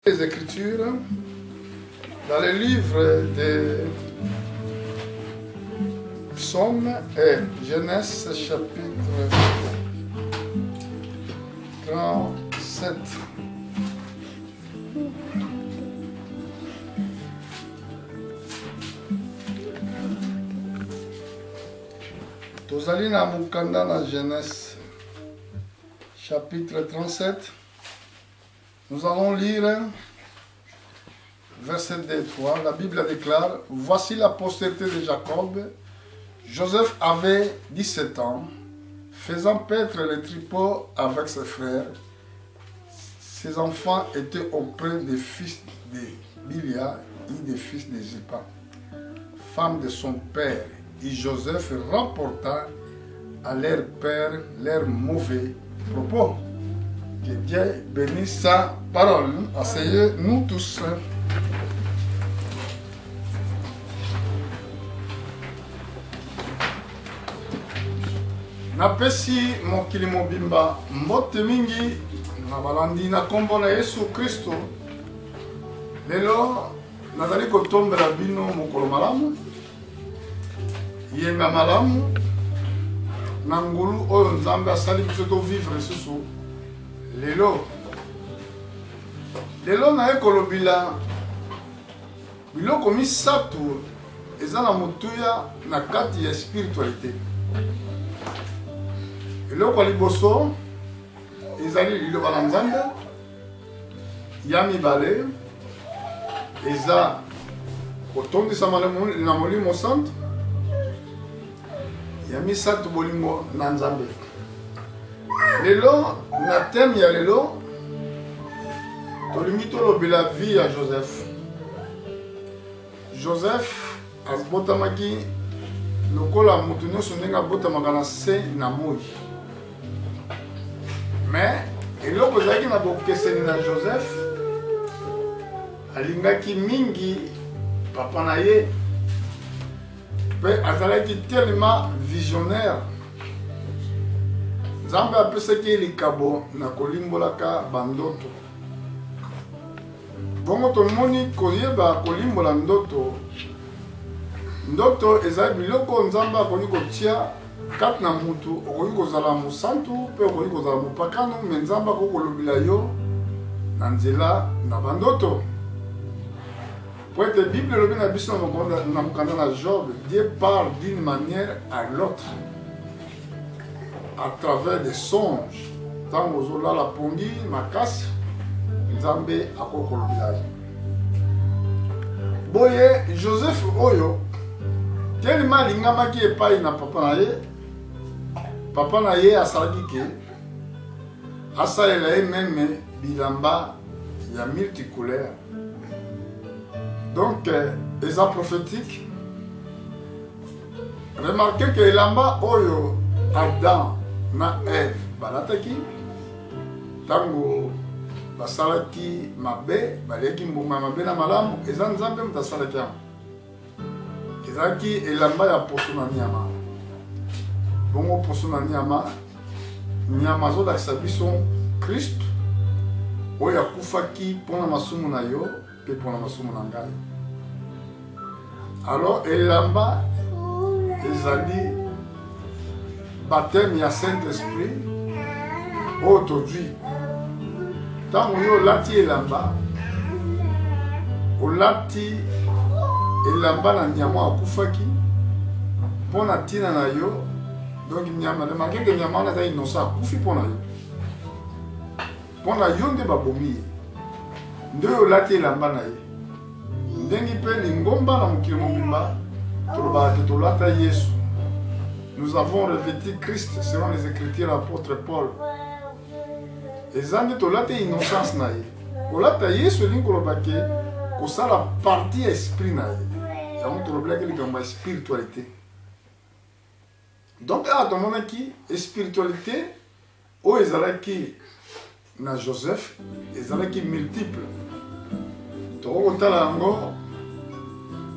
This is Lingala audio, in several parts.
Les Écritures, dans le livre des Psaumes et Genèse chapitre 37. Tozali na mukanda na Genèse chapitre 37. Nous allons lire verset 2-3. La Bible déclare: voici la postérité de Jacob. Joseph avait 17 ans, faisant paître les tripots avec ses frères. Ses enfants étaient auprès des fils de Bilia et des fils de Zilpa, femme de son père. Et Joseph rapporta à leur père leurs mauvais propos. Que Dieu bénisse sa parole. Asseyez-nous tous. Napesi mokili mobimba mbote mingi na balandi na kombo na Yesu Kristo. Lelo nazali kotombela bino mokolo malamu, yenga malamu na ngulu oyo Nzambe asali biso to vivre susu. Lelo na ekolobila biloko misatu eza na motuya na kati ya spiritualité. Eloko ya liboso ezali liloba na Nzambe, ya mibale eza kotondisa na Molimo Santo, ya misatu bolingo na Nzambe. Lelo na thème ya lelo tolingi tolobela vie ya Joseph. Joseph abotamaki lokola mutu nyonso ndenge abotamaka na se na moi. Mais eloko ezalaki na bokeseni na Joseph, alingaki mingi papa na ye, mpe azalaki tellement visionnaire. Nzambe apesaki likabo na kolimbolaka bandoto. Bongo tomoni koyeba kolimbola ndoto. Ndoto eza biloko Nzambe akoki kotia kati na mutu, okoki kozala mosantu mpe okoki kozala mopakano, me Nzambe akoki kolobela yo na nzela na bandoto. Po ete Bible elobi na biso na mokanda na Job, Dieu parle d'une manière à l'autre, à travers des songes. Tango ozolala pongi makasi, Nzambe akoki kolobela yo. Boye Joseph oyo tellement alingamaki epai na papa na ye, papa na ye asalaki ke asalela ye meme bilamba ya multicouleur. Donc eza prophétique. Remarquez que elamba oyo Adam na Eve balataki tango basalaki mabe, baleki mbuma mabe na malamu, eza Nzambe moto asalaki yango. Ezalaki elamba ya poso na nyama. Bongo poso na nyama, nyama azolakisa biso Kristo oyo akufaki mpona masumu na yo mpe mpona masumu na ngai. Alors elamba ezali baptême ya Saint-Esprit oyo tozwi. Ntango yo olati elamba, olati elamba na nyama akufaki mpona ntina na yo. Donc nyama, remarquez que nyama wana eza innocent, akufi mpona yo. Mpona yo nde babomi ye. Nde oyo olati elamba na ye. Ndenge mpe lingomba na mokili mobimba tolobaka te tolata Yesu. Nous avons revêtu Christ selon les Écritures de l'apôtre Paul. Eza nde tolata innocence na ye. Kolata Yesu elingi koloba ke kosala partie ya esprit na ye. Yango tolobelaki likambo ya spiritualité. Donc awa tomonaki spiritualité oyo ezalaki na Joseph ezalaki multiple. Tokokotala yango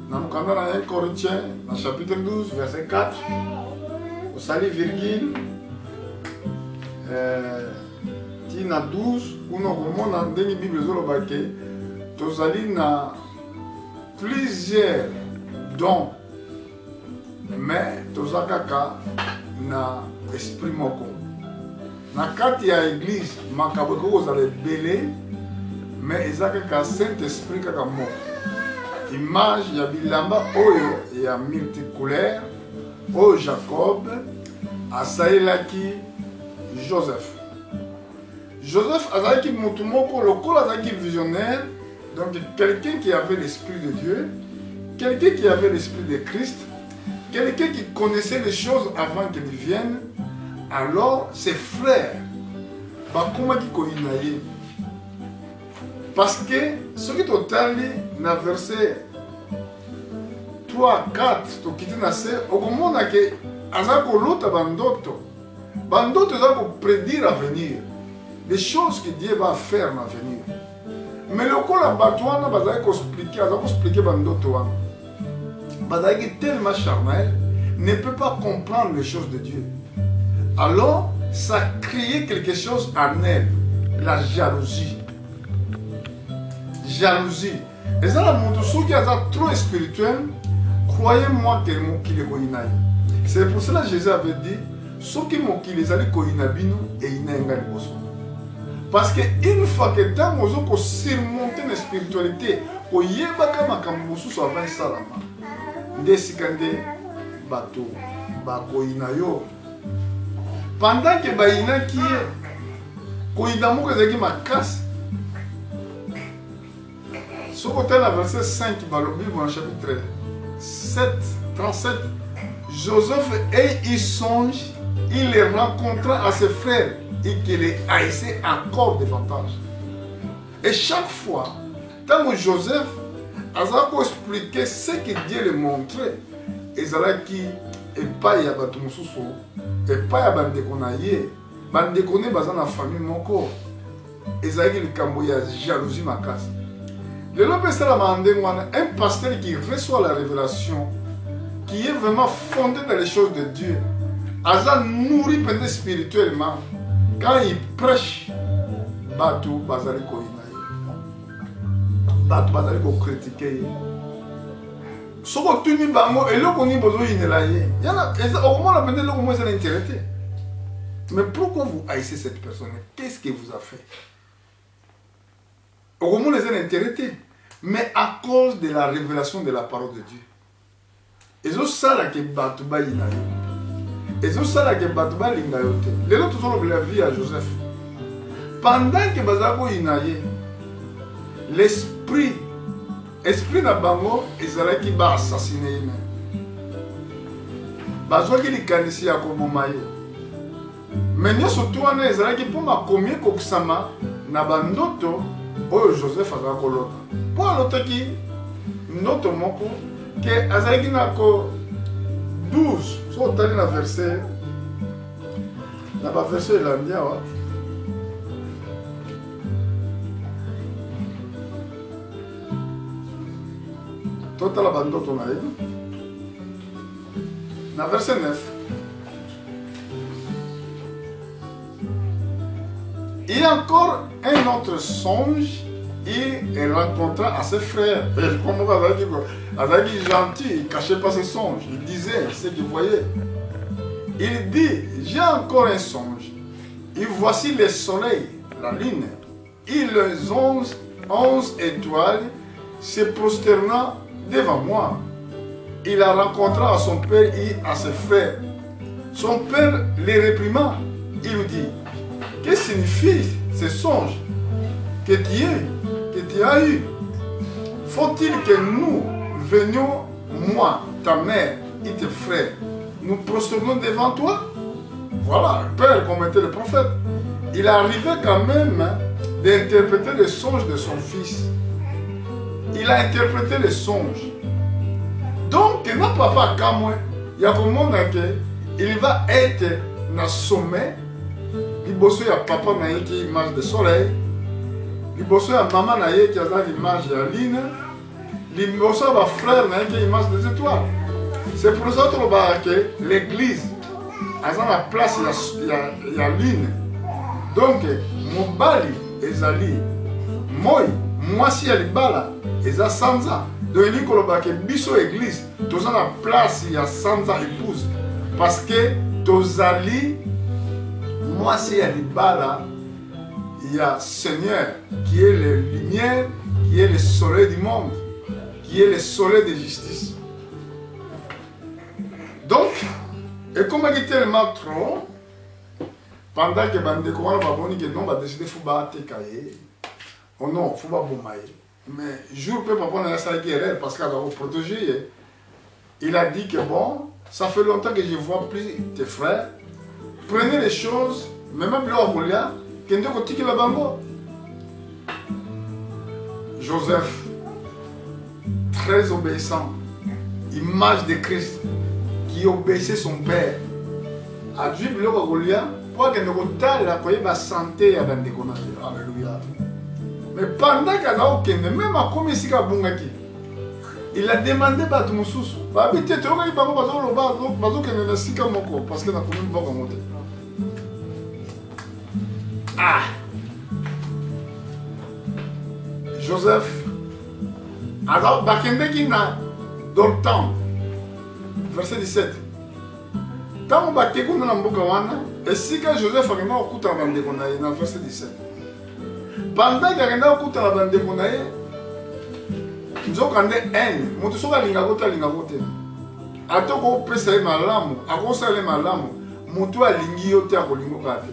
na mokanda na 1 Corinthiens na chapitre 12 verset 4. Osali virgule tina 12 kuna komona ndenge Bible ezoloba ke tozali na plusieurs dons, mais toza kaka na esprit moko. Na kati ya église makambo ekozala ebele, mais eza kaka Saint-Esprit kaka moko. Image ya bilamba oyo ya multicouleur oyo Jacob asalelaki Joseph. Joseph azalaki mutu moko lokola azalaki visionnaire, donc quelqu'un qui avait l'esprit de Dieu, quelqu'un qui avait l'esprit de Christ, quelqu'un qui connaissait les choses avant qu'elles viennent. Alors ses frères bakomaki koyina ye, parce que ce qui totali na verset 3 4 tokiti na se okomona ke aza kolota bandoto eza koprédire l'avenir, les choses que Dieu va faire dans l'avenir. Mais lokola bato wana bazali koexpliquer bandoto wana, bazalaki tellement charnel, ne peut pas comprendre les choses de Dieu. Alors ça créait quelque chose en elle, la jalousie. Jalousie. Et ça, la montre qui est trop spirituel, croyez-moi qu'il est koinaï. C'est pour cela que Jésus avait dit, ceux qui m'ont qui les allaient koinabino et inengali boso. Parce que une fois que tant aux autres surmonter la spiritualité, au yebaka makambosu soit 20 salama. Ndesikande bato bakoinayo. Pendant que baina qui est koinamo que ma casse. Ce côté là, verset 5, dans le Bible, chapitre 7, 37, Joseph et il songe, il les rencontra à ses frères et qu'il les haïssait encore davantage. Et chaque fois, tant que Joseph a expliqué ce que Dieu lui montrait, ils allaient qui et pas y a battu mon sous et pas y a bande konaye, bande konaye basant la famille mon corps, ils allaient qui le camboya jalousie ma casse. Un pasteur qui reçoit la révélation, qui est vraiment fondé dans les choses de Dieu, Aza nourri spirituellement, quand il prêche, Batou Bazali Koinaï, Batou Bazali Ko critiquer. Ce que tu dis, Bango, et là qu'on y a besoin de au moins on a au moins l'intérêt. Mais pourquoi vous haïssez cette personne? Qu'est-ce qu'il vous a fait? Au moins les intéressés, mais à cause de la révélation de la parole de Dieu. Et c'est ça que Batouba inayo. Et c'est ça que Batouba lingayote. Les autres ont la vie à Joseph. Pendant que Bazako inaye, l'esprit na bango ezala qui va assassiner même. Bazwa qui likanisi ya kobomayo. Mais nous surtout on ezala qui pour ma combien kokisama na bandoto. Oh Joseph a kolota. Pour l'autre qui note moko que azaki nako 12 so tali na verset landia wa total abandoto na ye na verset 9. Il y a encore un autre songe, il rencontra à ses frères. Et comme Azaki gentil, il ne cachait pas ses songes, il disait ce qu'il voyait. Il dit, j'ai encore un songe. Et voici le soleil, la lune, et les 11 étoiles se prosternant devant moi. Il la rencontra à son père et à ses frères. Son père les réprima. Il lui dit, que signifie ce songe que tu as eu? Faut-il que nous venions, moi, ta mère et tes frères, nous prosternons devant toi? Voilà, un père comme était le prophète. Il arrivait quand même d'interpréter les songes de son fils. Il a interprété les songes. Donc, il n'a pas comme moi. Il y a comme monde il va être dans le sommet. Il y a papa qui a l'image du soleil. Il y a maman qui a l'image de la lune. Il y a frère qui a l'image des étoiles. C'est pour ça que l'église a la place, il y a la lune. Donc, mon bali ezali, moi, mwasi ya libala eza sanza. Donc il koloba ke biso église toza na place ya sanza épouse parce que tozali mwasi ya libala ya Seigneur qui est la lumière, qui est le soleil du monde, qui est le soleil de justice. Donc, et comme il est tellement trop, pendant que bande ko wana baboni que non ba décider faut ba tekaye. Oh non, faut pas bombaye. Mais jour peut papa na ça qui erreur parce qu'il a protéger. Il a dit que bon, ça fait longtemps que je vois plus tes frères. Prenez les choses, même là où il y a, qu'il y a un la bango. Joseph, très obéissant, image de Christ, qui obéissait son père. A Dieu, le Goliath, pour que nous ayons la santé à Alléluia. Mais pendant qu'il a aucun, même à comme ici, il a demandé à tout le monde, habiter tout le monde, parce que la commune va monter. Ah! Joseph, alors, Bakende qui n'a dans le temps, verset 17. Tant que Bakende n'a pas de et si Joseph a gagné au coup de la bande dans verset 17. Pendant qu'il a gagné au coup de la bande, nous avons gagné haine. Nous avons gagné la lingagote. Atoko pesa malamu, akosale malamu, mutu alingi yote akolingo kate.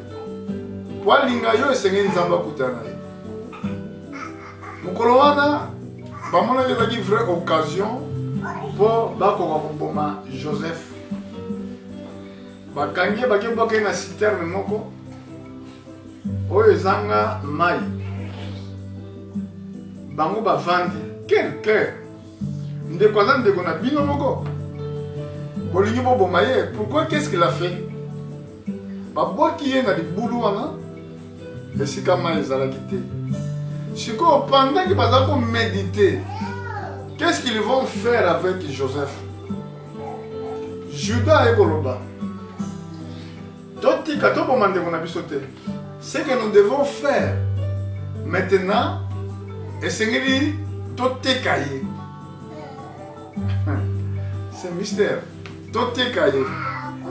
Wa linga yo esenge nzamba kutana ye. Mukolo wana bamona ezaki vraie occasion pour bakoka koboma Joseph. Bakangi bakeboka na citerne moko oyo ezanga mai. Bango bavandi quel cœur. Ndeko aza ndeko na bino moko. Bolingi boboma ye, pourquoi qu'est-ce qu'il a fait? Baboki ye na libulu wana esika mai ezalaki te. Siko pendant que baza ko méditer, qu'est-ce qu'ils vont faire avec Joseph? Judas et Koloba. Totika to bomande ko na biso te. Ce que nous devons faire maintenant, et c'est que totekaye. C'est un mystère. Totekaye.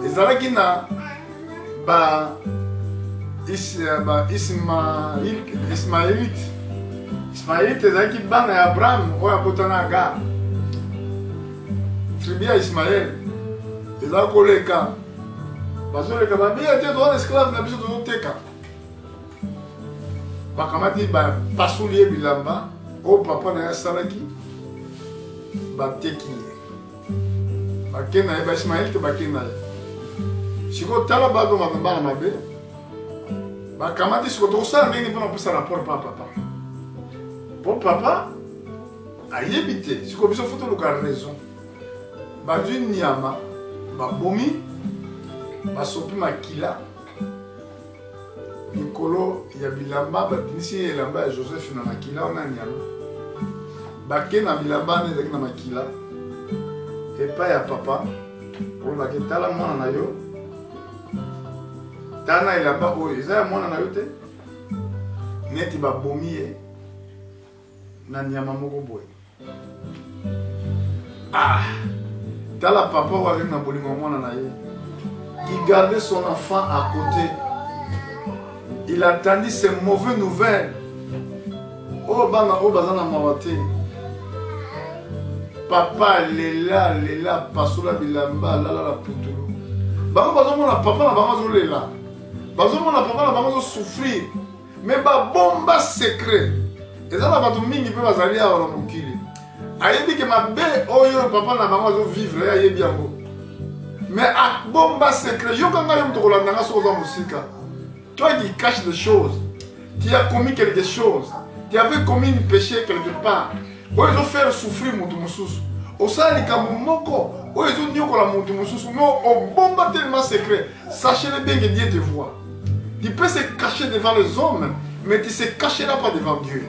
Ezalaki na ba Ismaélite. Ismaélite ezalaki bana ya Abraham oyo akotana Agar. Tribu ya Ismaël ezalaki koleka. Bazoleka babiya te toza esclave na biso tozoteka. Bakamati bapasuli ye bilamba oyo papa na ye asalaki bateki ye. Bakei na ye baismaélite bakei na ye. Sikoyo tala bazomaka bana mabe bakamati sikoyo tokosala ndenge mpona kopesa rapport mpa papa mpo papa ayebi te sikoyo biso fo toluka raison bazwi nyama babomi basopi makila likolo ya bilamba babimisi ye elamba ya Joseph na makila wana nyama bakei na bilamba wana ezalaki na makila epai ya papa olobaki tala mwana na yo tala na elamba oyo eza ya mwana na yo te neti babomi ye na nyama moko boye. Ah, tala papa oyo azali na bolingo ya mwana na ye qui gardait son enfant à côté. Il attendit ces mauvaises nouvelles. Oh bana oh bazana mawate. Papa lela pasola bilamba la putulu. Bango bazomona papa na bango zolela. Bazomona papa na bango souffrir. Mais ba bomba secret. Ezala batu mingi pe bazali ya ora mokili. Ayebi ke mabe oyo papa na bango zo vivre ya yebi yango. Mais à bomba secret, yo kanga yo mtoko landanga soza musika. Toi qui caches des choses, qui as commis quelque chose, qui avait commis un péché quelque part, où ils ont fait souffrir mutu mususu. Au sein de Kamumoko, où ils ont dit que la mutu mususu, non, au bomba tellement secret. Sachez-le bien que Dieu te voit. Tu peux se cacher devant les hommes, mais tu ne se cacheras pas devant Dieu.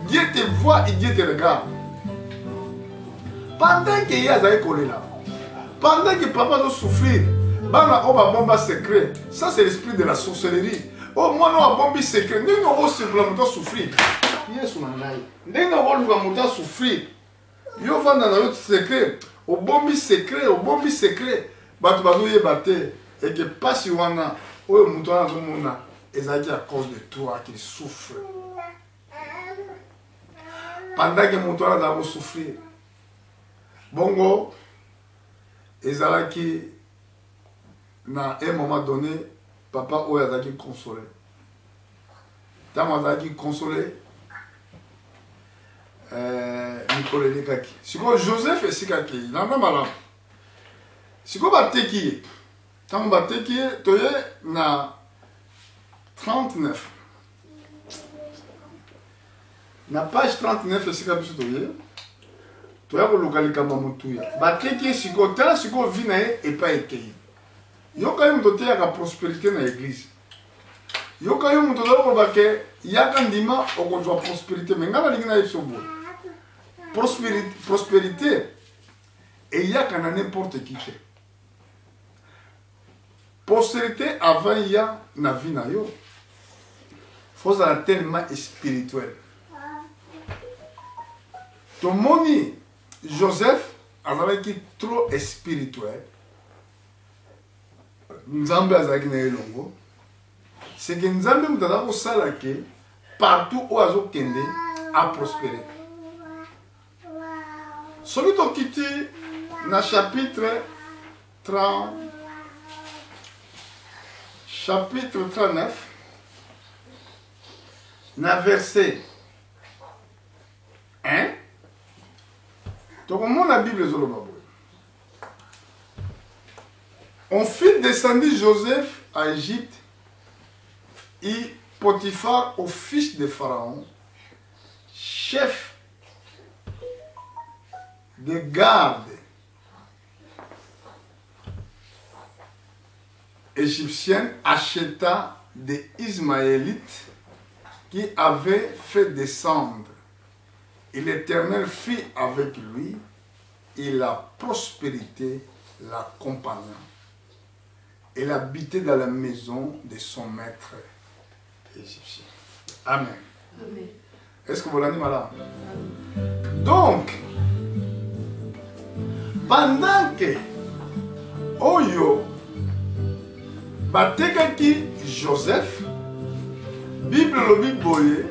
Dieu te voit et Dieu te regarde. Pendant qu'il y a des collés là, pendant que papa doit souffrir, bana oba bomba secret, ça c'est l'esprit de la sorcellerie. Oh moi non bombi secret, nous non simplement souffrir. yesu na ngai ndenge okoluka moto asouffrir yo vanda na yo secret obombi secret bato bazoyeba te eke pasi wana oyo moto wana azomona ezalaki à cause de toi qu'il souffre pendant que moto wana azala kosouffrir bongo ezalaki na un moment donné papa oyo azalaki consolé ntango azalaki consolé mikolo elekaki sikoyo joseph esika akei nanga malamu sikoyo bateki ye ntango bateki ye toye na 39 na page 39 esika biso toya koluka likambo motuya bateki ye sikoyo tala sikoyo vi na ye epai ekei yoka ye moto teyaka prospérité na église yoka yo moto ozala koloba ke yaka ndima okozwa prospérité me ngai nalingi na ye biso boye prospérité eyaka na n'importe qui te postérité avant ya na vie na yo fozala tellement spirituel tomoni joseph azalaki trop spirituel nzambe azalaki na ye elongo c'est que nzambe moto aza kosala ke partout oyo azokende aprospérer soki tokiti na chapitre 39 na verset 1 tokomona bible ezoloba boye on fit descendre Joseph à Égypte et Potiphar au fils de Pharaon chef de garde égyptienne acheta des Ismaélites qui avaient fait descendre. Et l'Éternel fit avec lui et la prospérité l'accompagna. Il habitait dans la maison de son maître égyptien. Amen. Amen. Est-ce que vous l'avez là? Donc, pendant que Oyo batekaki Joseph, Bible lobi boye,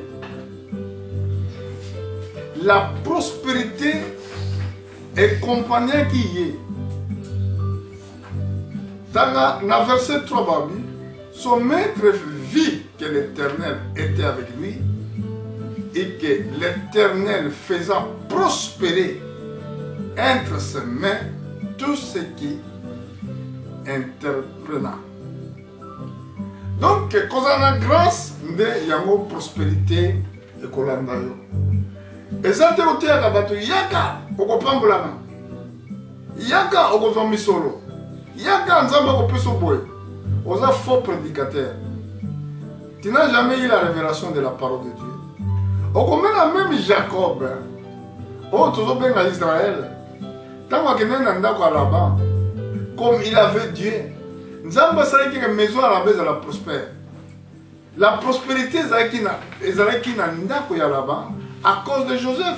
la prospérité est compagnie qui est. Dans le verset 3, babi, son maître vit que l'Éternel était avec lui et que l'Éternel faisant prospérer entre ses mains tout ce qui entreprena. Donc, quand on a grâce de yango prospérité et kolanda yo. Ezate oteaka bato yaka okopambolana. Yaka okozwa misolo. Yaka nzambe akopesa boye. Oza faux prédicateur. Tu n'as jamais eu la révélation de la parole de Dieu. Okomena même Jacob. Oh, toujours bien à Israël. Tant qu'il y a un endroit là-bas, comme il avait Dieu, nous avons dit que la maison à la base la prospère. La prospérité est là-bas à cause de Joseph.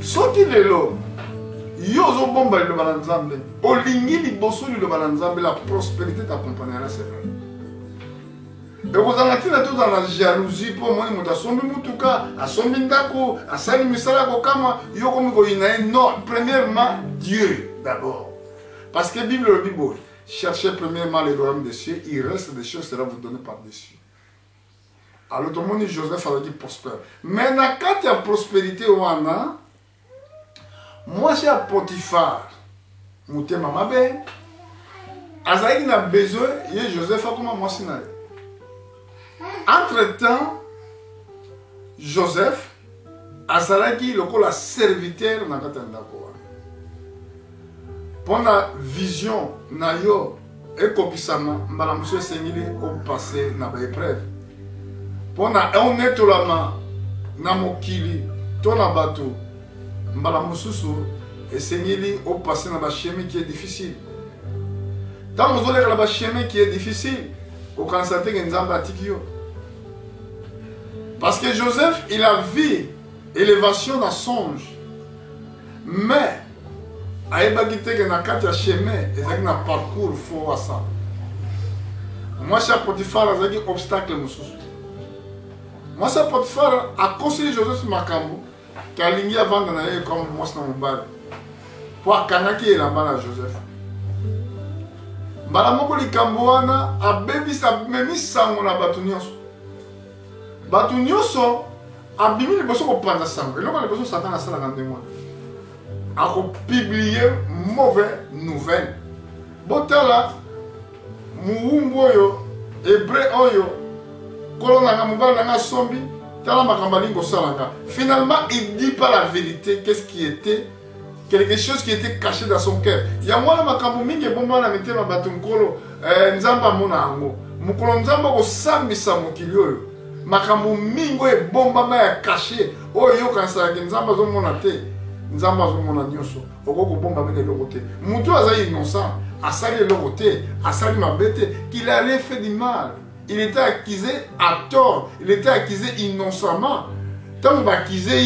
Ce qui est là, yozo bomba le balanzambe, olingi liboso le balanzambe, la prospérité t'accompagnera, c'est vrai. Et vous en êtes tous dans la jalousie pour moi, vous assombez mutuka, assombez ndako, asali misala kama yoko miko inae. Non, premièrement Dieu d'abord. Parce que la Bible le dit bon, cherchez premièrement le royaume des cieux, il reste des choses sera vous donné par-dessus. Alors tout le monde dit Joseph a dit prospère. Maintenant quand il y a prospérité ou ana, moi j'ai un Potiphar, mouté maman ben, Azaïk n'a besoin, et Joseph a comment moi c'est. Entre-temps, Joseph azalaki lokola serviteur na kati ndako. Pour la vision na yo ekopissama mbala muso sengili au passé na ba épreuve. Pour na on etolama na mokili to na bato mbala mususu esengili au passé na ba chemin qui est difficile. Tant vous allez la ba chemin qui est difficile, au constater que nzamba atiki yo. Parce que Joseph, il a vu élévation dans songe. Mais, il y a un chemin, et il y a un parcours fort à ça. Moi, je suis Potiphar, il y a un obstacle. Moi, je suis Potiphar, à conseiller Joseph Makambo, qui a ligné avant de aller comme moi, c'est mon bar. Pour Kanaki et la balle à Joseph. Balamoko li Kamboana a bebisa memi sango na batu nyonso. Batu nyonso a bimi liboso ko panza sango. Eloko liboso Satan asala na ndenge wana. A ko publier mauvaise nouvelle. Botala muumbu oyo hébreu oyo kolona nga mobala nga sombi tala makambo lingo salanga. Finalement, il dit pas la vérité, qu'est-ce qui était quelque chose qui était caché dans son cœur. Il y a moi makambo mingi bomba na metema batu nkolo nzamba mona ango. Mukolo nzamba ko sambisa mokili oyo. Makambo mingo e bomba ma ya caché. Oyo kansa nzamba zo mona te. Nzamba zo mona nyoso. Okoko bomba mene lokote. Mutu azayi innocent, asali lokote, asali mabete, qu'il allait faire du mal. Il était accusé à tort, il était accusé innocemment. Tant qu'il accusé,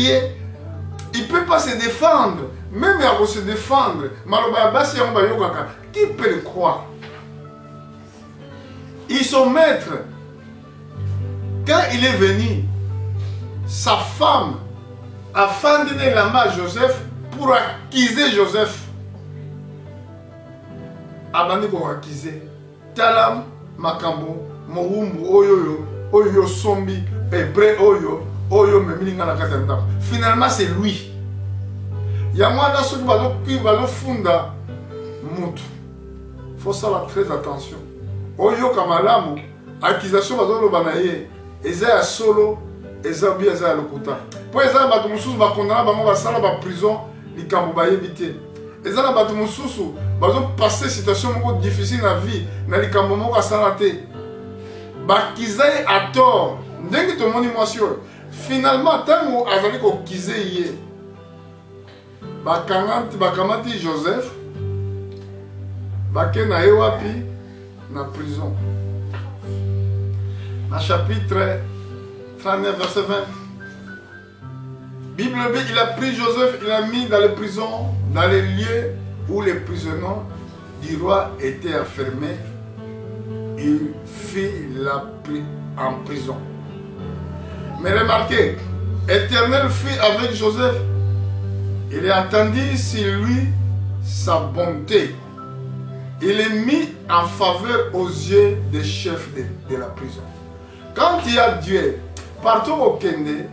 il ne peut pas se défendre. Même à se défendre, qui peut le croire? Et son maître, quand il est venu, sa femme a fendu la main à Joseph pour accuser Joseph. Abandi pour accuser. Talam, Makambo, Mohumbu, Oyo, Sombi, Hébreu, Oyo, Memilinga na katenda. Finalement, c'est lui. Il y a moi ceux qui vont funda mutu. Il faut ça très attention. Oyo kamalamu, accusation bazolo banaye, eza solo, eza bien eza lokuta. Pour eza batu mususu ba condamna bango ba sala ba prison, likambo ba yebite. Eza na batu mususu bazo passer situation moko difficile na vie, na likambo moko sala te. Ba kizaye à tort. Ndenge to moni mwasio. Finalement, tango azali ko kizaye bakamati Joseph bake na ewapi na prison. Na chapitre 39 verset 20. Bible dit, il a pris Joseph, il l'a mis dans les prisons, dans les lieux où les prisonniers du roi étaient enfermés. Il fit la en prison. Mais remarquez, Éternel fit avec Joseph. Il a attendu sur lui sa bonté. Il est mis en faveur aux yeux des chefs de la prison. Quand il y a Dieu, partout au Kende,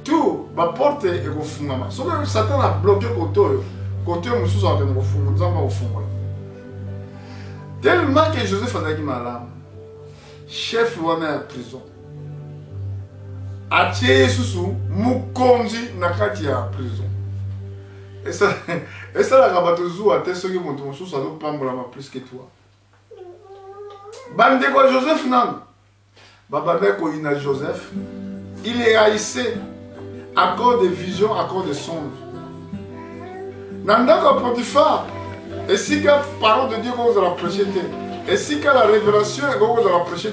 tout va porter et au fondement. Sauf que Satan a bloqué côté Moussous a au fond. Tellement que Joseph a dit malade, chef de la prison. A tué Soussou, Moukonzi n'a qu'à tuer la prison. Et ça, la rabatozou a testé que mon sous ça doit pas plus que toi. Bande quoi Joseph nan. Babadeko ina Joseph, il est haïssé à cause des visions, à cause des songes. Nandaka Potiphar, et si que la parole de Dieu vous a prêché, et si que la révélation vous a prêché,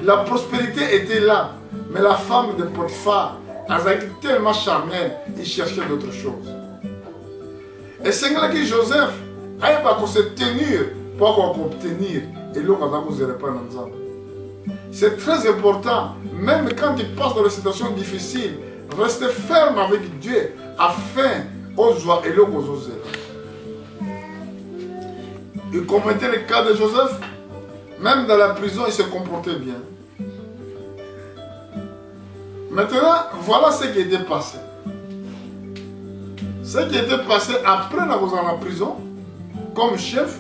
la prospérité était là, mais la femme de Potiphar, elle était tellement charnelle, il cherchait d'autres choses. Et c'est là que Joseph a pas se tenir pour obtenir, et l'on va vous pas ensemble. C'est très important, même quand il passe dans des situations difficiles, rester ferme avec Dieu afin aux joies et l'eau aux oser. Il commettait le cas de Joseph, même dans la prison, il se comportait bien. Maintenant, voilà ce qui était passé. Ce qui était passé après la prison, comme chef,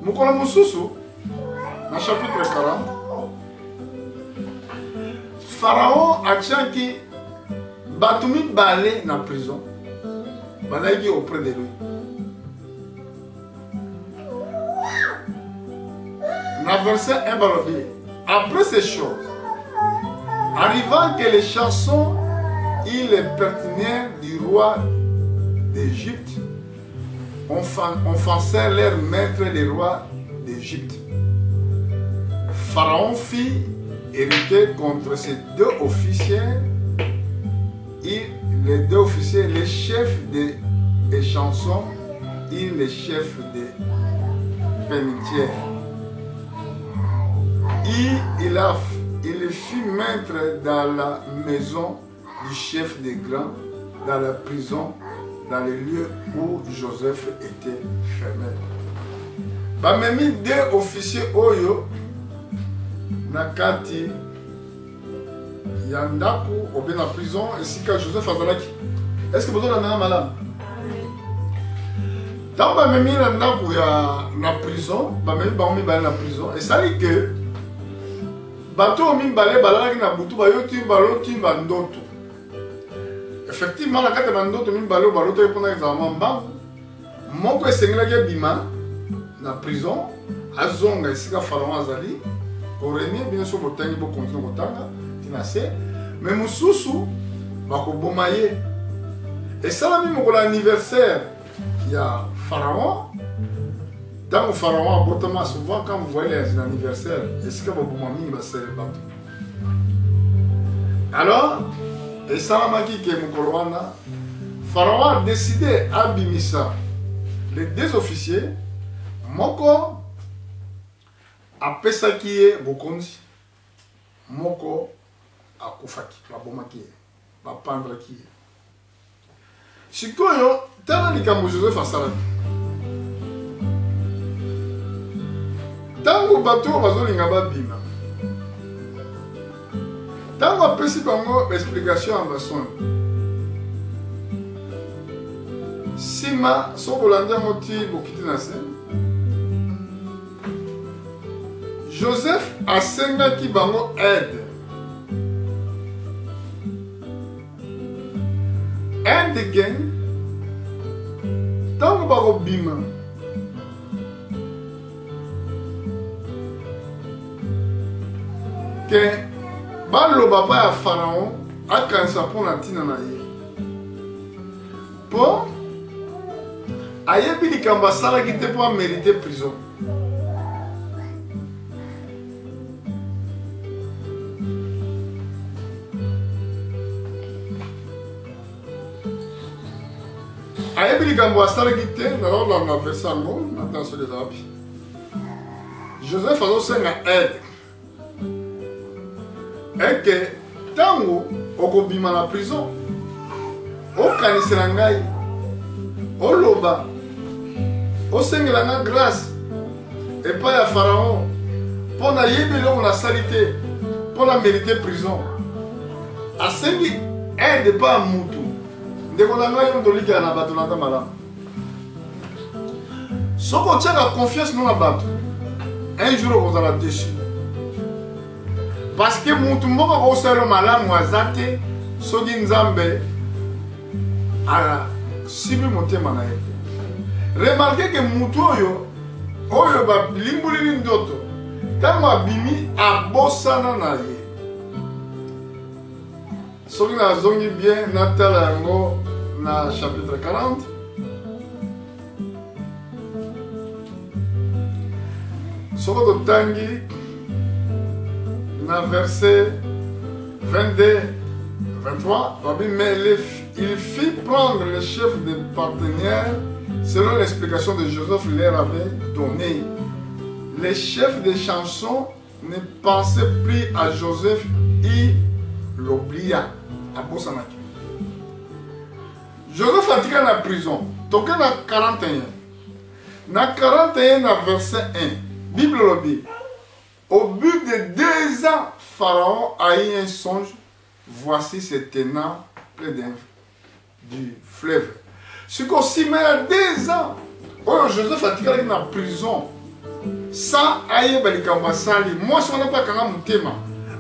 Moukola Moussoussou, dans le chapitre 40, Pharaon a tchaki Batoumi balé dans la prison, balé auprès de lui. Dans le verset 1, après ces choses, arrivant que les chansons et les pertinents du roi d'Égypte offensèrent leur maître, les rois d'Égypte. Pharaon fit hérité contre ces deux officiers. Et les deux officiers, les chefs des chansons et les chefs des pénitentiaires. Il fut maître dans la maison du chef des grands, dans la prison, dans le lieu où Joseph était fermé. Bamemi deux officiers oyo nakati yandaku obe na prison esika Joseph azalaki. Est-ce que vous avez un malade? Tant bamemi na ndaku ya na prison, bamemi bango mibale na prison, esali que bato mibale balalaki na butu bayoti baloti bandoto. Effectivement, la carte bandoto mibale baloti mpona examen mbangu. Moko esengelaki bima na prison, azonga esika Pharaon azali, pour régner bien sûr botangi bo continuer kotanga, tinase, mais mususu bakoboma ye. Et ça la même pour l'anniversaire il y a Pharaon. Dans le Pharaon, botama souvent quand vous voyez les anniversaires, est-ce que vous m'avez mis c'est le bateau. Alors, et ça la maki qui est mon Pharaon a décidé à bimisa les deux officiers. Moko apesaki ye bokonzi, moko akufaki, babomaki ye, bapandraki ye. Sikoyo, tala likambo Joseph asalaki. Tango bato bazolinga babima. Tango apesi bango explication en bason. Sima sokolanda moti bokiti na se. Joseph asengaki bango aide. Aide gen. Tango bako bima. Que baloba pa ya Pharaon akanisa mpona ntina na ye. Po ayebi likambo asalaki te mpo amérite prison. Ayebi likambo asalaki te nazolanda verse yango na tension des Arabes. Joseph azosenga aide. Et que tango okobima na prison okanisela ngai oloba osengela nga grâce epai ya Pharaon mpo na yebi eloko nasali te mpo na mérite prison asengi aide epai ya mutu ndeko na ngai yo tolikela na bato nata malamu soki otiaka confiance no na bato un jour okozala déçu. Parce que mutu moko kosala malamu azate soki nzambe ala sibi motema na ye. Remarquez que mutu oyo balimbulili ndoto ntango abimi abosana na ye. Soki nazongi bien natala yango na chapitre 40. Soki totangi dans verset 22, 23, mais il fit prendre les chefs des partenaires selon l'explication de Joseph leur avait donné. Les chefs des chansons ne pensaient plus à Joseph, ils l'oubliaient. Joseph a tiré la prison. Donc dans 41. Dans 41, dans verset 1, Bible le dit. Au but de 2 ans, Pharaon a eu un songe. Voici ce tenant près du fleuve. Ce qu'on s'y met à 2 ans. Oh, Joseph a tiré dans la prison. Sans aïe balikamba sali. Moi, je ne sais pas quand mon thème.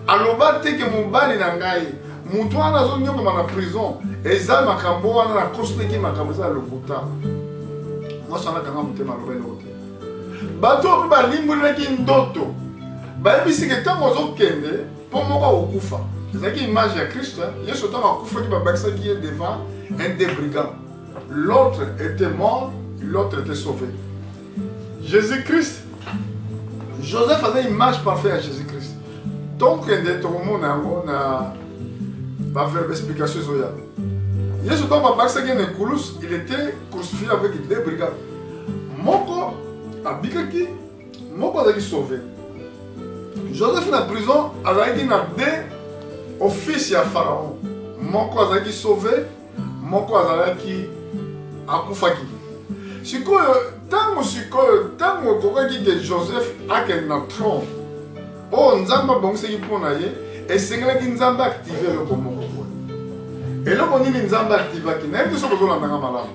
Alors, je que mon bali nangai. Mon toit na zone dans la prison. Et ça, ma cambo, on a la coste qui m'a cambosa le bouta. Moi, je ne sais pas quand mon thème à l'autre. Bateau, balimuleki ndoto. Bayebi que tant ozokende po moko okufa ezaki image ya Christ yesu tant akufa ki babakisa qui est devant un des brigands, l'autre était mort, l'autre était sauvé. Jésus-Christ, Joseph avait une image parfaite à Jésus-Christ. Donc, on a une explication. Yesu donc il était crucifié avec 2 brigades. Moko abikaki, moko a sauvé. Joseph na prison azalaki na 2 officiers à Pharaon. Moko azalaki sauvé, moko azalaki akufaki. Sikoyo tango kokaki que Joseph akende na trône. Oh nzamba bonguseki mpona ye esengelaki nzambe active eloko moko boye. Eloko nini nzambe activaki nayebi te soki ozolandanga malamu.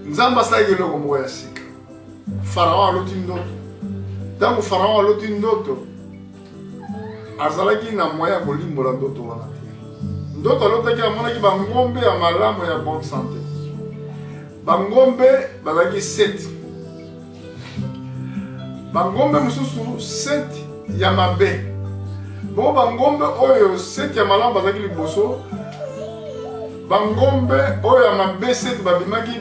Nzambe asalaki eloko moko ya sika. Pharaon aloti ndoto. Ntango Pharaon aloti ndoto azalaki na moyen ya kolimbola ndoto wana te. Ndoto alotaki amonaki bangombe ya malamu ya bonne santé. Bangombe bazalaki 7. Bangombe mususu 7 ya mabe. Bon bangombe oyo 7 ya malamu bazalaki liboso. Bangombe oyo ya mabe 7 babimaki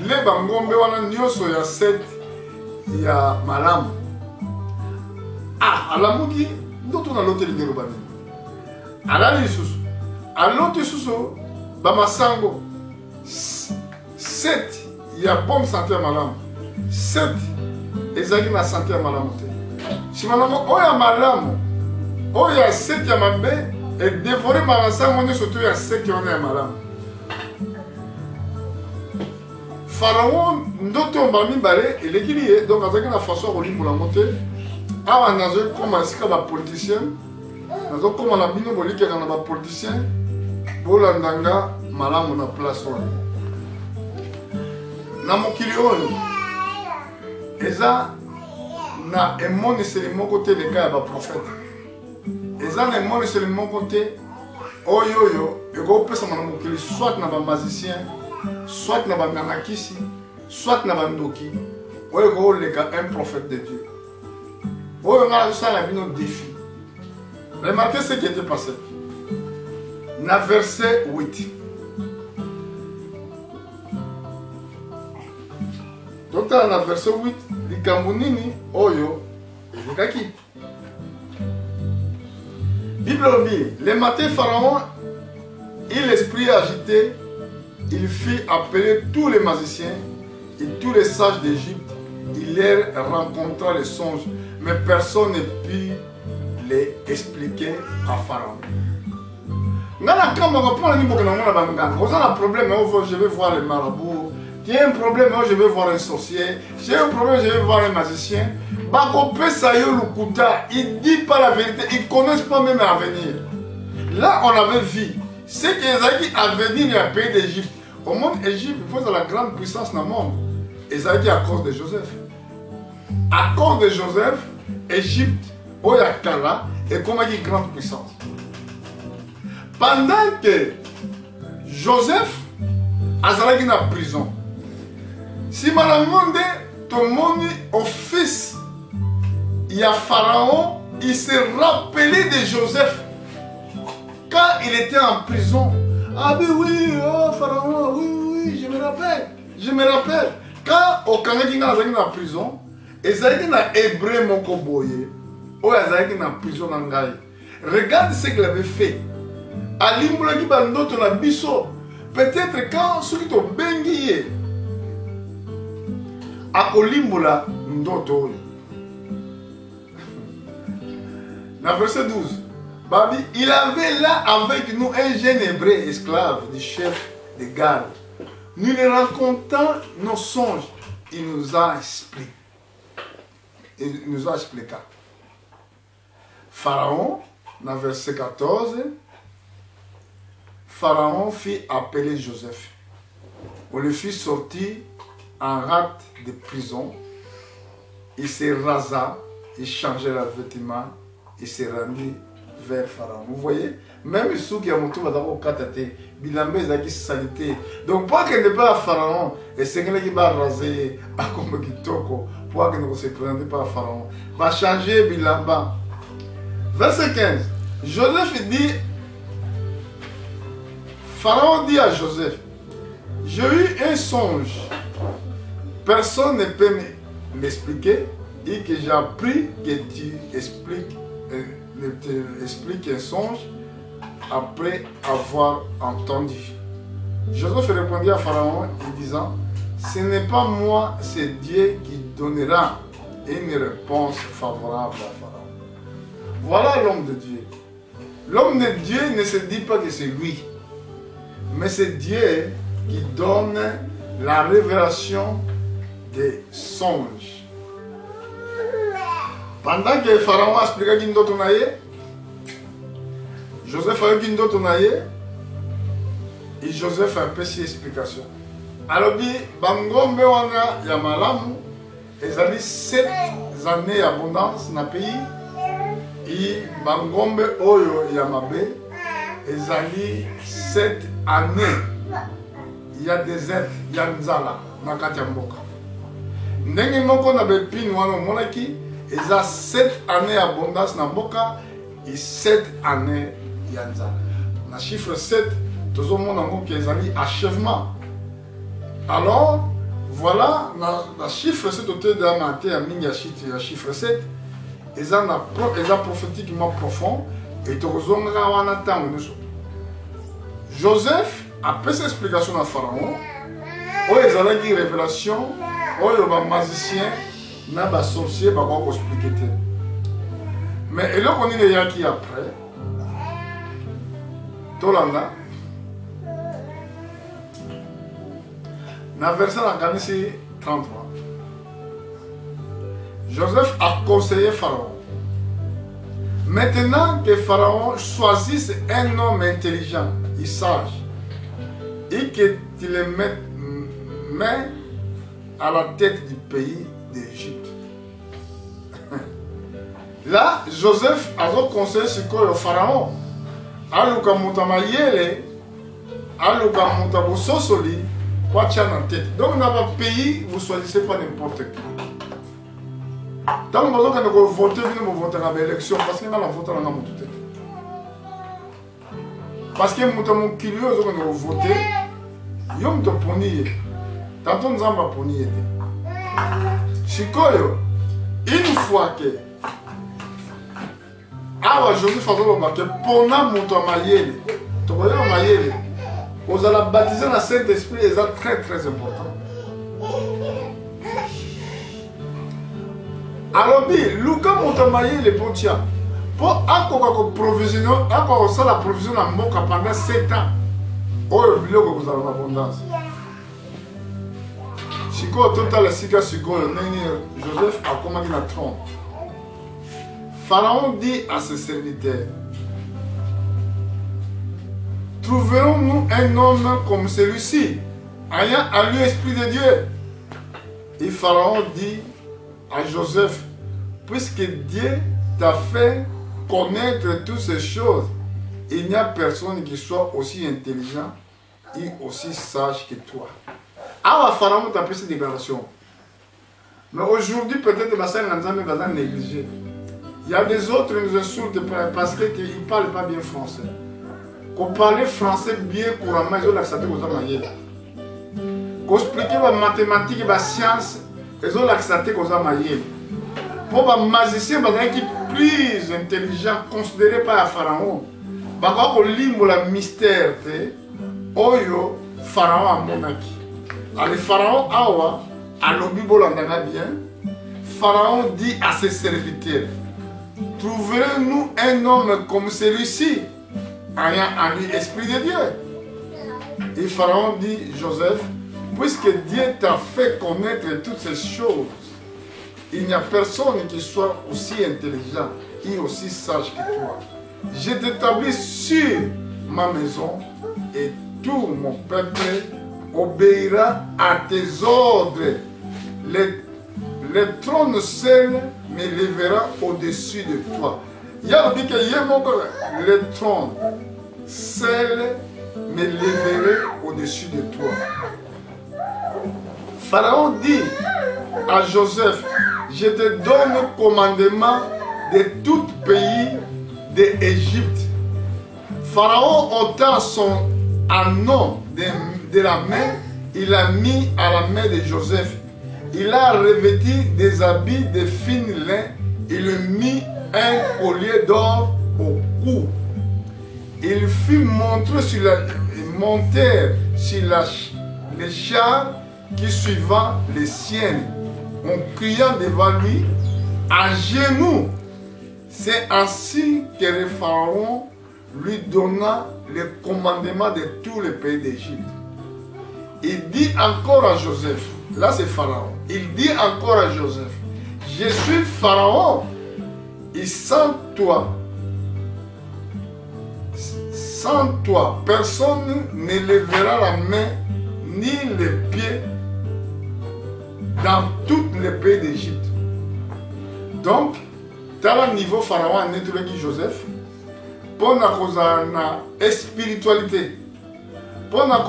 le bangombe wana nyonso ya 7 ya malamu. Alamuki ndoto na lote lingero bani. Alali lisusu. Alote lisusu bamasango 7 ya bonne santé ya malamu. 7 ezalaki na santé ya malamu te. Simanango oyo ya malamu oyo ya 7 ya mabe edevore bamasango nyonso to ya 7 wana ya malamu. Pharaon ndoto mbala mibale elekili ye donc azalaki na façon ya kolimbola yango te. Awa nazokoma esika bapoliticien nazokoma na bino bolikaka na bapoliticien bolandanga malamu na place wana. Na mokili oyo eza na emoniseli moko te leka ya baprofete. Eza na emoniseli moko te oyo ekopesama na mokili soit na bamazicien, soit na bangangakisi, soit na bandoki oyo ekoleka un prophète de Dieu. Oyo nga azosala bino défi. Remarquez ce qui était passé. Na verset 8. Donc dans le verset 8, likambo nini oyo elekaki. Bible dit, le matin Pharaon et l'esprit agité, il fit appeler tous les magiciens et tous les sages d'Égypte. Il leur rencontra les songes, mais personne ne put les expliquer à Pharaon. Problème, je vais voir les marabouts. Il y a un problème, je vais voir un sorcier. J'ai un problème, je vais voir un magicien. Il ne dit pas la vérité, ils ne connaissent pas même l'avenir. Là, on avait vu ce qui est à venir dans le pays d'Égypte. Au monde Égypte, il faut la grande puissance dans le monde. Et ça a été à cause de Joseph. À cause de Joseph, Égypte, Oyakala, est comme une grande puissance. Pendant que Joseph a été en prison, si Malamonde, ton monde, au fils, il y a Pharaon, il s'est rappelé de Joseph quand il était en prison. Ah ben oui, oh Pharaon, oui, je me rappelle. Je me rappelle. Quand au Canada, il est en prison, il est en hébreu, mon koboye, ou il est en prison. Regarde ce qu'il avait fait. Alimulaki bandoto na biso. Peut-être quand ceux qui t'ont bengié, akolimbola ndoto. Dans verset 12, Babi, il avait là avec nous un jeune hébreu esclave du chef de garde. Nous lui racontons nos songes. Il nous a expliqué. Il nous a expliqué. Pharaon, dans verset 14, Pharaon fit appeler Joseph. On le fit sortir en rate de prison. Il se rasa, il changeait la vêtement, il s'est rendu vers Pharaon. Vous voyez, même ceux qui ont tout d'abord katate, bilambe zaki salité. Donc pour qu'il ne pas à Pharaon, et c'est qu'il va raser à comme kitoko, pour qu'il ne se présente pas à Pharaon, va changer bilamba. Verset 15. Joseph dit, Pharaon dit à Joseph, j'ai eu un songe. Personne ne peut m'expliquer. et que j'ai appris que tu expliques un songe après avoir entendu. Joseph répondit à Pharaon en disant, ce n'est pas moi, c'est Dieu qui donnera une réponse favorable à Pharaon. Voilà l'homme de Dieu. L'homme de Dieu ne se dit pas que c'est lui, mais c'est Dieu qui donne la révélation des songes. Pendant que Pharaon a expliqué qu'il doit tourner, Joseph a eu qu'il doit tourner, et Joseph a un peu ses explications. Alors, Bangombe wana ya malamu, ezali 7 années d'abondance dans le pays, et Bangombe oyo ya mabe, ezali 7 années. Il y a des êtres, il y a nzala, na kati ya mboka. Ndenge moko na bepini wana monaki, eza 7 années d'abondance na mboka, et 7 années ya nzala. Na chiffre 7, tout le monde a ezali achèvement. Alors, voilà, le chiffre 7 au de Amate, à chiffre 7, ils sont prophétiquement profond et tout Joseph a fait cette explication à Pharaon, où ils ont une révélation, où il y a un magicien, un sorcier, qui va expliquer. Mais là, on est là qui après, tout là. Dans le verset 33, Joseph a conseillé Pharaon. Maintenant que Pharaon choisisse un homme intelligent et sage et qu'il le met à la tête du pays d'Égypte. Là, Joseph a conseillé ce que Pharaon a le Kamoutamayele, a le Kamoutabososoli. Donc dans votre pays, vous ne choisissez pas n'importe qui. Tant que vous votez, vous votez à l'élection parce que vous votez dans la montée. Parce que vous avez voté, vous avez voté. Tantôt nous avons voté. Chikoyo, une fois que Joseph a dit pour vous allez baptiser dans le Saint-Esprit, et c'est très très important. Alors, Lucas Montamaye les pontia. Pour encore provisionner, encore ça la provision en Moka pendant 7 ans. Oh, le que vous avez l'abondance. Si vous avez tout à l'heure, Joseph a commandé la trompe. Pharaon dit à ses serviteurs, trouverons-nous un homme comme celui-ci, ayant à lui l'Esprit de Dieu? Et Pharaon dit à Joseph, puisque Dieu t'a fait connaître toutes ces choses, il n'y a personne qui soit aussi intelligent et aussi sage que toi. Alors Pharaon t'a fait cette déclaration. Mais aujourd'hui, peut-être que les gens va négliger. Il y a des autres qui nous insultent parce qu'ils ne parlent pas bien français. Qu'on parle français bien couramment, ils ont l'accepté aux amayés. Qu'on explique les mathématiques et les sciences, ils ont l'accepté aux amayés. Pour les magiciens, qui sont plus intelligents, considérés par Pharaon, parce qu'on lit le mystère, Oyo, Pharaon a monaki. Alors, Pharaon a le Bible bien. Pharaon dit à ses serviteurs, trouverez-nous un homme comme celui-ci, ayant en lui l'Esprit de Dieu? Et Pharaon dit, Joseph, puisque Dieu t'a fait connaître toutes ces choses, il n'y a personne qui soit aussi intelligent et aussi sage que toi. Je t'établis sur ma maison et tout mon peuple obéira à tes ordres. Le trône seul m'élèvera au-dessus de toi. Il y a dit que le trône seul m'élèverait au-dessus de toi. Pharaon dit à Joseph, je te donne le commandement de tout pays d'Égypte. Pharaon ôta son anneau de la main, il l'a mis à la main de Joseph. il a revêtu des habits de fin lin, il mit un collier d'or au cou. Il fut monté sur les chars qui suivant les siennes, en criant devant lui, à genoux. C'est ainsi que le Pharaon lui donna le commandement de tous les pays d'Égypte. Il dit encore à Joseph, là c'est Pharaon, il dit encore à Joseph, je suis Pharaon, et sans toi, personne ne lèvera la main ni les pieds dans tous les pays d'Égypte. Donc, dans le niveau Pharaon a nettoyé Joseph pour la spiritualité, pour la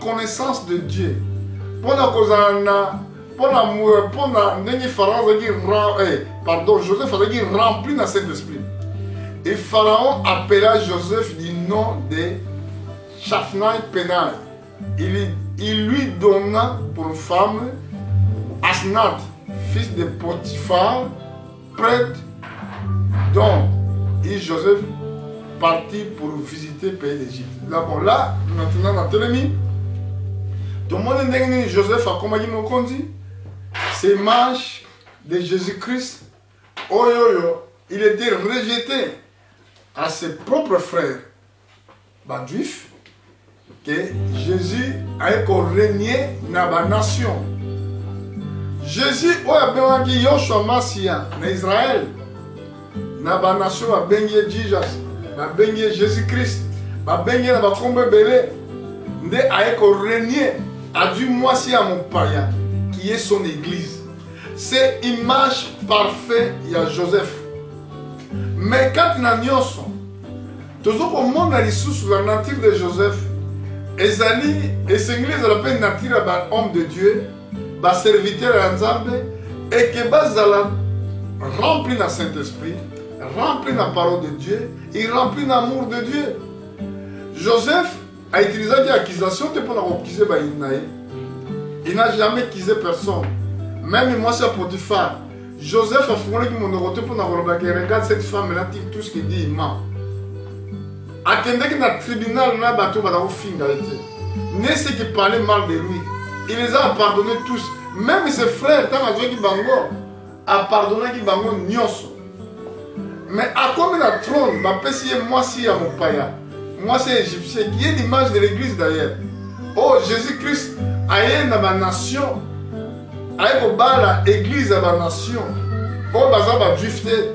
connaissance de Dieu, pour la Joseph a rempli dans cet esprit. Et Pharaon appela Joseph du nom de Shaphnai Penai. Il lui donna pour femme Asnath, fils de Potiphar, prêtre, dont Joseph partit pour visiter le pays d'Égypte. Là, bon, là, maintenant, dans Télémie, tout le monde est Joseph a commandé mon conduit. C'est l'image de Jésus-Christ. Oh, il était rejeté à ses propres frères juifs que Jésus a régné dans la nation. Jésus a bengi Yoshua Massia en Israël. Dans la nation a bengi Jesus, a bengi Jésus-Christ, a bengi na bakombe belé. Nde a régné à du moisi à mon païen qui est son église. C'est image parfaite il y a Joseph. Mais quand nous avons toujours au monde sous la nature de Joseph, Ezali et Seigneur la nature d'un homme de Dieu, un serviteur à Nzambe, et que bazala rempli dans Saint-Esprit, rempli dans la parole de Dieu, et rempli dans l'amour de Dieu. Joseph a utilisé l'accusation pour l'accuser. Il n'a jamais accusé personne. Même moi, c'est Potiphar. Joseph a fourni mon côté pour nous regarde cette femme-là, tout ce qu'il dit, il ment. À dans le tribunal, il a battu au fin d'arrêter. Mais ce qui parlait mal de lui, il les a pardonnés tous. Même ses frères, tant à Dieu qui bango, a pardonné qui bango nyoso. Mais à quoi la trône, ma pessie moi si à mon païen. Moi c'est égyptien, qui est l'image de l'église d'ailleurs. Oh, Jésus-Christ a été dans ma nation. A été dans l'église de la nation. Oh, bazaba drifté.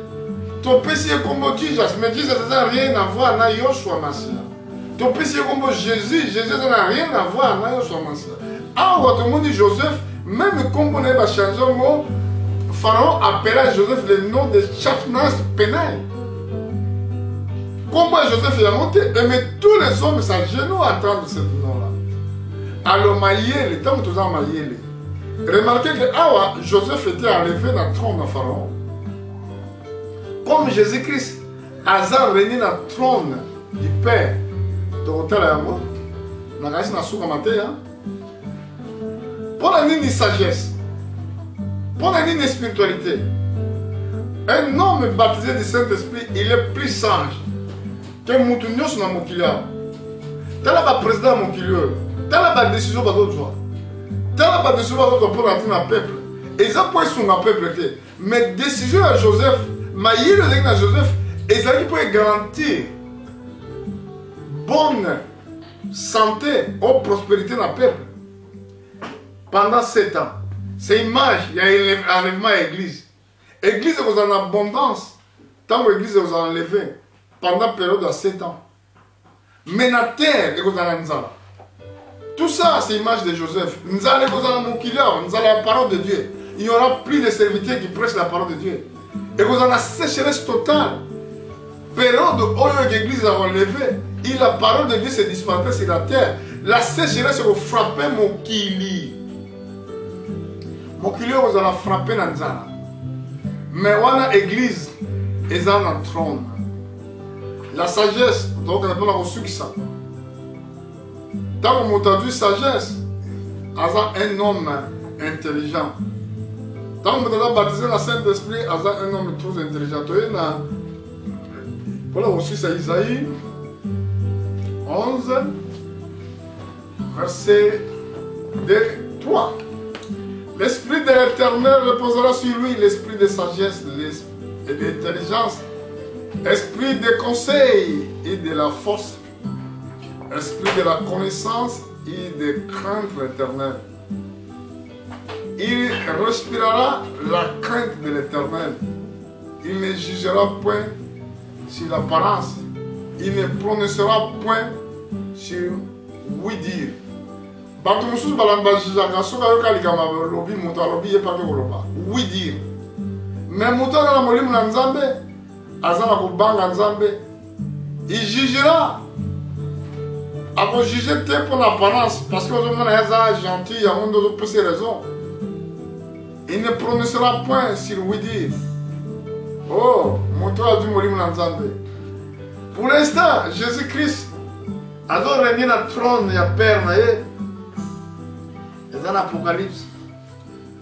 Ton péché est comme Jesus, mais Jesus n'a rien à voir avec Yoshua Massia. Ton péché est comme Jésus, Jésus n'a rien à voir avec Yoshua Massia. Ah, tout le monde dit Joseph, même comme on a changé le mot, Pharaon appela Joseph le nom de Shaphnai Penai. Comment Joseph est monté, mais tous les hommes s'agenouillent à entendre ce nom-là. Alors, Maïele, tant que tu as Maïele, remarquez que Joseph était enlevé dans le trône de Pharaon. Comme Jésus-Christ a régné dans le trône du Père de l'hôtel à moi, dans la pour la ligne de sagesse, pour la ligne de spiritualité, un homme baptisé du Saint-Esprit, il est plus sage que Moutounios dans mon client. Tel est le président de mon client, tel est la décision de l'autre joie, tel est la décision de l'autre pour rentrer dans le peuple. Et ça peut être son peuple. Mais décision à Joseph, mais il y a Joseph, et ça peut garantir bonne santé ou prospérité dans le peuple. Pendant 7 ans, c'est image, il y a un enlèvement à l'église. L'église est en abondance, tant que l'église est enlevée, pendant la période de 7 ans. Mais la terre est en Nzala. Tout ça, c'est l'image de Joseph. Nzala est en Moukila, Nzala la parole de Dieu. Il n'y aura plus de serviteurs qui prêchent la parole de Dieu. Et vous en avez sécheresse totale. Période où l'église a enlevé, et la parole de Dieu s'est disparue sur la terre. La sécheresse va frapper Mokili. Mokili vous en a frappé dans Nzala. Mais on a l'église, ils ont un trône. La sagesse, donc on n'a pas reçu que ça. Tant qu'on m'a entendu sagesse, un homme intelligent. Tant que vous avez baptisé le Saint-Esprit, un homme très intelligent. Voilà aussi c'est Isaïe 11, verset 3. L'Esprit de l'Éternel reposera sur lui, l'esprit de sagesse et d'intelligence, esprit de conseil et de la force, esprit de la connaissance et de crainte l'Éternel. Il respirera la crainte de l'Éternel. Il ne jugera point sur l'apparence. Il ne prononcera point sur oui dire. Bato mususu balamba jijaka soka yoka likama lobi moto alobi ye pake koloba oui dire. Mais moto na molimu na Nzambe azana kobanga Nzambe. Il jugera. Ako juger te pour l'apparence parce que on a un gentil, il y a un autre pour ces raisons. Il ne prononcera point sur oui dire. Oh, moto a du molimu na Nzambe. Pour l'instant, Jésus-Christ a régné dans le trône et à Père naïe. Et dans l'Apocalypse,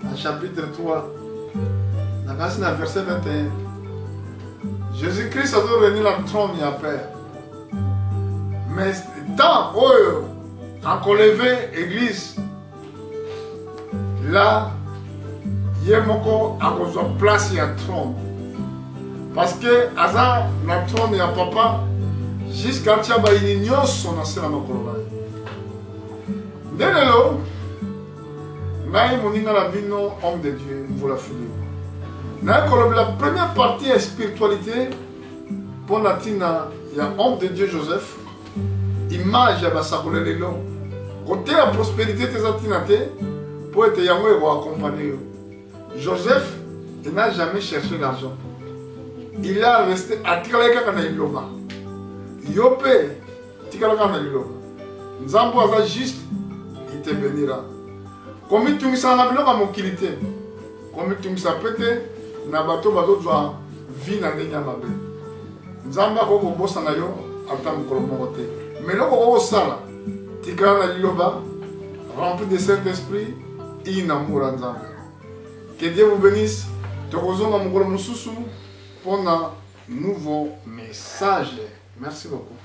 dans chapitre 3, dans le verset 21, Jésus-Christ a régné dans le trône et à Père. Mais tant qu'on levé l'église, là, il y a une place et un trône. Parce que, dans le trône et à papa, jusqu'à ce qu'il y ait une son dans la makoloba. Dès lors, naï moninga la vino homme de Dieu, vous la filez. La première partie est spiritualité. Pour la tina, il y a homme de Dieu Joseph. Image ya basakole lelo. Côté la prospérité tes atinate pour être yango et accompagner. Joseph, il n'a jamais cherché l'argent. Il a resté à Tikaleka kana iloba. Yope Tikaleka kana iloba. Nzambo aza juste, il te bénira. Comme tu me sens la biloko mokilité. Comme tu me sens pété na bato bato doit vie na ndenya mabe. Nzamba ko bossa na yo atam ko mokote. Mais loko ko sala Tikala na liloba rempli de Saint-Esprit et inamour Nzambe. Que Dieu vous bénisse. Te rozonga mukolo mususu pour un nouveau message. Merci beaucoup.